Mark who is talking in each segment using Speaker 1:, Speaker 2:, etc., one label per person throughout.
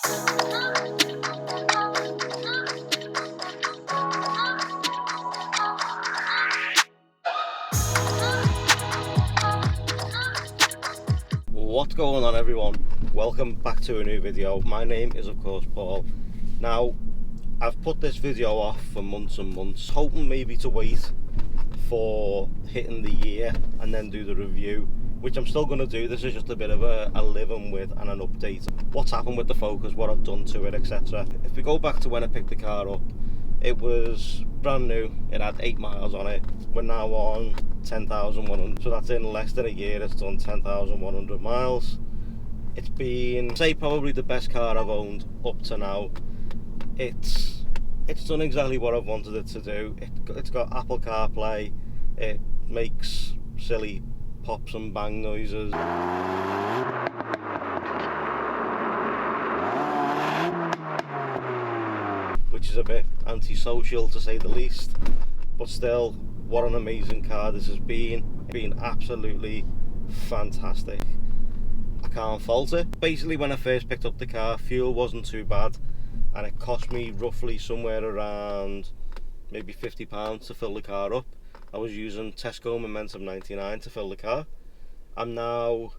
Speaker 1: What's going on, everyone? Welcome back to a new video. My name is of course Paul. Now, I've put this video off for months and months, hoping maybe to wait for hitting the year and then do the review, which I'm still going to do. This is just a bit of a living with and an update. What's happened with the Focus, what I've done to it, etc. If we go back to when I picked the car up, it was brand new, it had 8 miles on it. We're now on 10,100, so that's in less than a year. It's done 10,100 miles. It's been, say, probably the best car I've owned up to now. It's done exactly what I've wanted it to do. It's got Apple CarPlay. It makes silly pops and bang noises, which is a bit antisocial to say the least, but still, what an amazing car this has been. It's been absolutely fantastic. I can't fault it. Basically, when I first picked up the car, fuel wasn't too bad, and it cost me roughly somewhere around maybe £50 to fill the car up. I was using Tesco Momentum 99 to fill the car. I'm now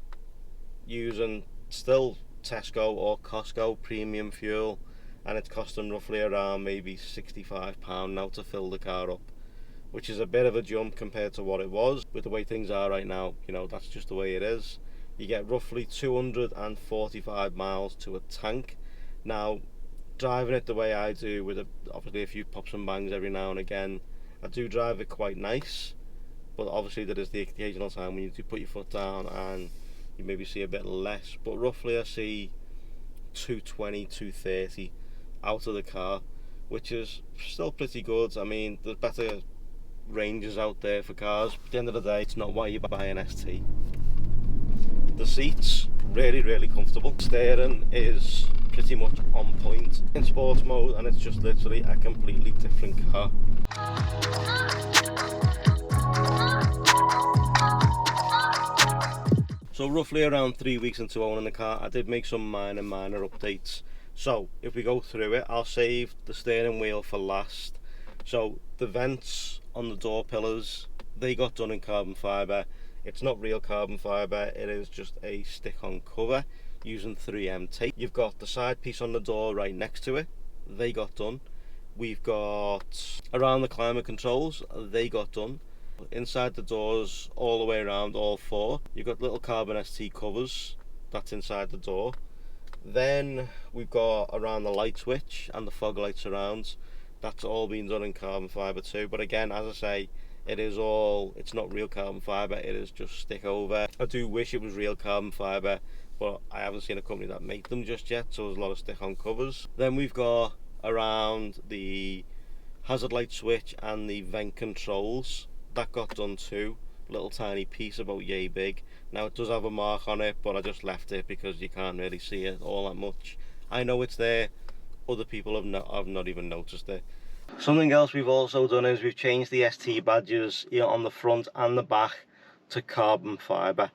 Speaker 1: using still Tesco or Costco premium fuel, and it's costing roughly around maybe £65 now to fill the car up, which is a bit of a jump compared to what it was. With the way things are right now, you know, that's just the way it is. You get roughly 245 miles to a tank. Now, driving it the way I do, with obviously a few pops and bangs every now and again, I do drive it quite nice, but obviously there is the occasional time when you do put your foot down and you maybe see a bit less, but roughly I see 220, 230 out of the car, which is still pretty good. I mean, there's better ranges out there for cars. At the end of the day, it's not why you buy an ST. The seats, really comfortable. Steering is pretty much on point in sports mode, and it's just literally a completely different car. So roughly around 3 weeks into owning the car, I did make some minor updates. So if we go through it, I'll save the steering wheel for last. So the vents on the door pillars, they got done in carbon fibre. It's not real carbon fibre, it is just a stick-on cover using 3M tape. You've got the side piece on the door right next to it, they got done. We've got around the climate controls, they got done. Inside the doors, all the way around, all four, you've got little carbon ST covers, that's inside the door. Then we've got around the light switch and the fog light surrounds, that's all been done in carbon fibre too. But again, as I say, it's not real carbon fibre, it is just stick over. I do wish it was real carbon fibre, but I haven't seen a company that make them just yet, so there's a lot of stick on covers. Then we've got around the hazard light switch and the vent controls, that got done too. Little tiny piece about yay big. Now it does have a mark on it, but I just left it because you can't really see it all that much. I know it's there, other people have not even noticed it. Something else we've also done is we've changed the ST badges, you know, on the front and the back to carbon fibre.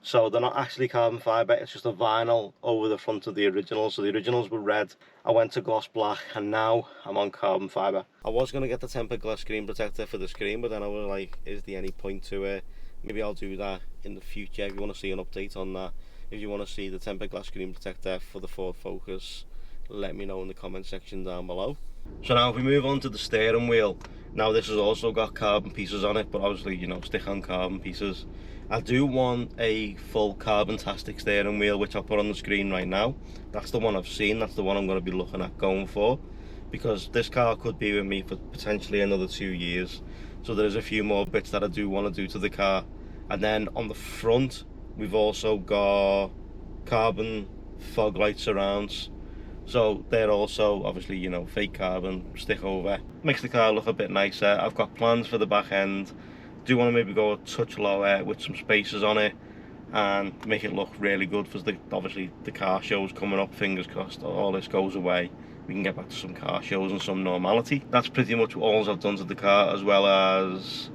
Speaker 1: So they're not actually carbon fibre, it's just a vinyl over the front of the originals. So the originals were red, I went to gloss black, and now I'm on carbon fibre. I was going to get the tempered glass screen protector for the screen, but then I was like, is there any point to it? Maybe I'll do that in the future if you want to see an update on that. If you want to see the tempered glass screen protector for the Ford Focus, let me know in the comment section down below. So now if we move on to the steering wheel, now this has also got carbon pieces on it, but obviously, you know, stick on carbon pieces. I do want a full carbon-tastic steering wheel, which I'll put on the screen right now. That's the one I've seen, that's the one I'm going to be looking at going for, because this car could be with me for potentially another 2 years. So there's a few more bits that I do want to do to the car. And then on the front, we've also got carbon fog light surrounds. So they're also obviously, you know, fake carbon, stick over. Makes the car look a bit nicer. I've got plans for the back end. Do want to maybe go a touch lower with some spacers on it and make it look really good, because obviously the car show's coming up, fingers crossed all this goes away, we can get back to some car shows and some normality. That's pretty much all I've done to the car, as well as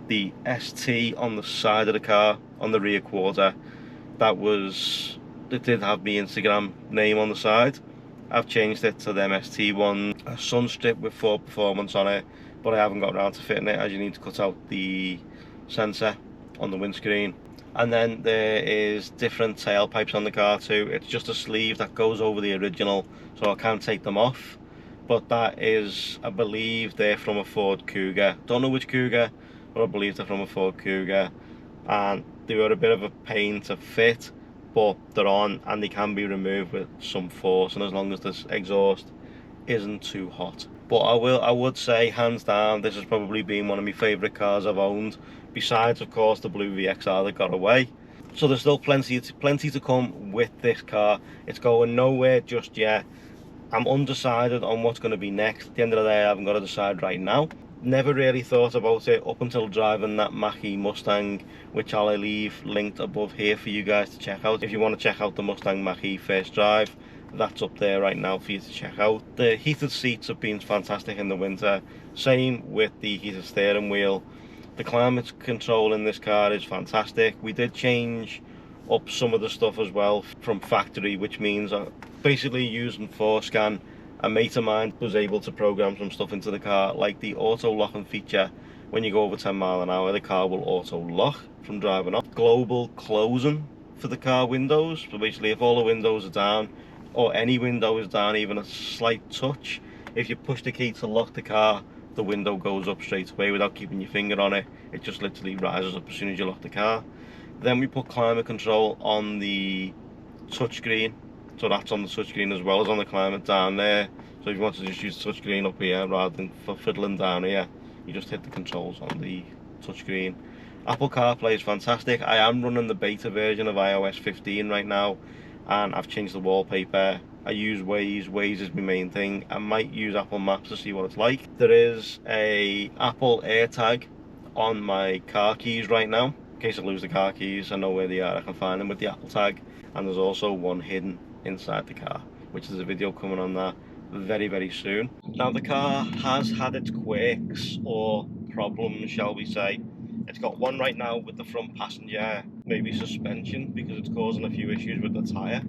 Speaker 1: the ST on the side of the car, on the rear quarter. It did have my Instagram name on the side, I've changed it to the MST one, a sun strip with 4 performance on it, but I haven't got around to fitting it as you need to cut out the sensor on the windscreen. And then there is different tailpipes on the car too. It's just a sleeve that goes over the original, so I can't take them off. But that is, I believe they're from a Ford Cougar. Don't know which Cougar, but I believe they're from a Ford Cougar. And they were a bit of a pain to fit, but they're on and they can be removed with some force, and as long as this exhaust isn't too hot. But I would say hands down this has probably been one of my favourite cars I've owned, besides of course the blue VXR that got away. So there's still plenty to come with this car. It's going nowhere just yet. I'm undecided on what's going to be next. At the end of the day, I haven't got to decide right now. Never really thought about it up until driving that Mach-E Mustang, which I'll leave linked above here for you guys to check out. If you want to check out the Mustang Mach-E first drive, that's up there right now for you to check out. The heated seats have been fantastic in the winter. Same with the heated steering wheel. The climate control in this car is fantastic. We did change up some of the stuff as well from factory, which means basically using Forescan. A mate of mine was able to program some stuff into the car, like the auto locking feature. When you go over 10 mile an hour, the car will auto lock from driving off. Global closing for the car windows, so basically if all the windows are down, or any window is down even a slight touch, if you push the key to lock the car, the window goes up straight away without keeping your finger on it. It just literally rises up as soon as you lock the car. Then we put climate control on the touchscreen, so that's on the touchscreen as well as on the climate down there. So if you want to just use the touchscreen up here rather than fiddling down here, you just hit the controls on the touchscreen. Apple CarPlay is fantastic. I am running the beta version of iOS 15 right now, and I've changed the wallpaper. I use Waze. Waze is my main thing. I might use Apple Maps to see what it's like. There is a Apple AirTag on my car keys right now. In case I lose the car keys, I know where they are. I can find them with the Apple tag. And there's also one hidden inside the car, which is a video coming on that very soon. Now the car has had its quirks or problems, shall we say. It's got one right now with the front passenger, maybe suspension, because it's causing a few issues with the tyre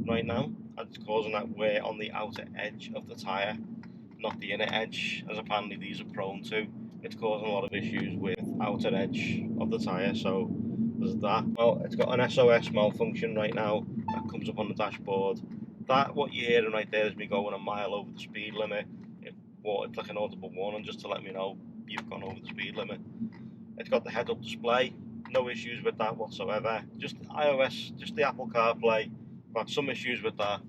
Speaker 1: right now, and it's causing that wear on the outer edge of the tyre, not the inner edge, as apparently these are prone to. It's causing a lot of issues with outer edge of the tyre, so there's that. Well, it's got an SOS malfunction right now that comes up on the dashboard. That, what you're hearing right there, is me going a mile over the speed limit. It's like an audible warning just to let me know you've gone over the speed limit. It's got the head-up display, no issues with that whatsoever. Just iOS, just the Apple CarPlay, we've had some issues with that.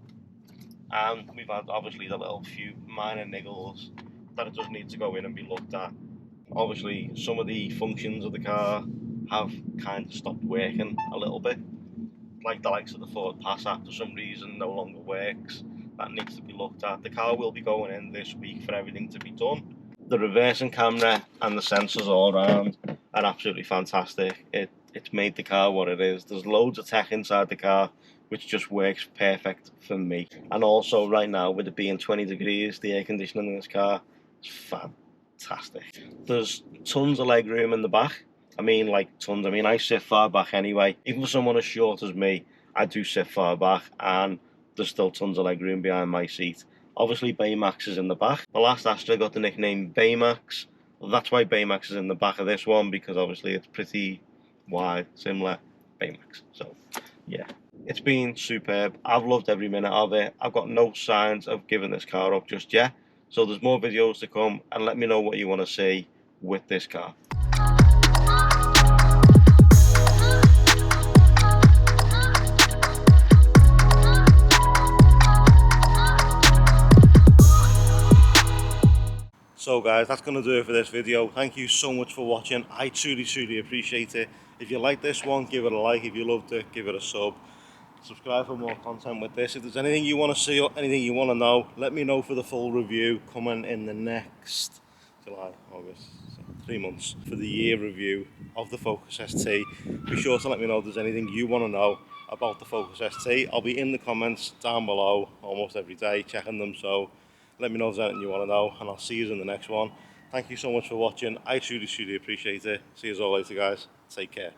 Speaker 1: And we've had obviously the little few minor niggles that it does need to go in and be looked at. Obviously some of the functions of the car have kind of stopped working a little bit, like the likes of the Ford Pass app for some reason no longer works. That needs to be looked at. The car will be going in this week for everything to be done. The reversing camera and the sensors all around are absolutely fantastic. It's made the car what it is. There's loads of tech inside the car which just works perfect for me. And also right now, with it being 20 degrees, the air conditioning in this car is fantastic. There's tons of leg room in the back. I mean, like tons. I mean, I sit far back anyway. Even for someone as short as me, I do sit far back, and there's still tons of leg room behind my seat. Obviously, Baymax is in the back. The last Astra got the nickname Baymax. Well, that's why Baymax is in the back of this one, because obviously it's pretty wide, similar Baymax. So, yeah. It's been superb. I've loved every minute of it. I've got no signs of giving this car up just yet. So there's more videos to come, and let me know what you want to see with this car. So guys, that's going to do it for this video. Thank you so much for watching. I truly appreciate it. If you like this one, give it a like. If you loved it, give it a sub. Subscribe for more content with this. If there's anything you want to see or anything you want to know, let me know for the full review coming in the next July, August, so 3 months for the year review of the Focus ST. Be sure to let me know if there's anything you want to know about the Focus ST. I'll be in the comments down below almost every day checking them, so let me know if there's anything you want to know, and I'll see you in the next one. Thank you so much for watching. I truly appreciate it. See you all later, guys. Take care.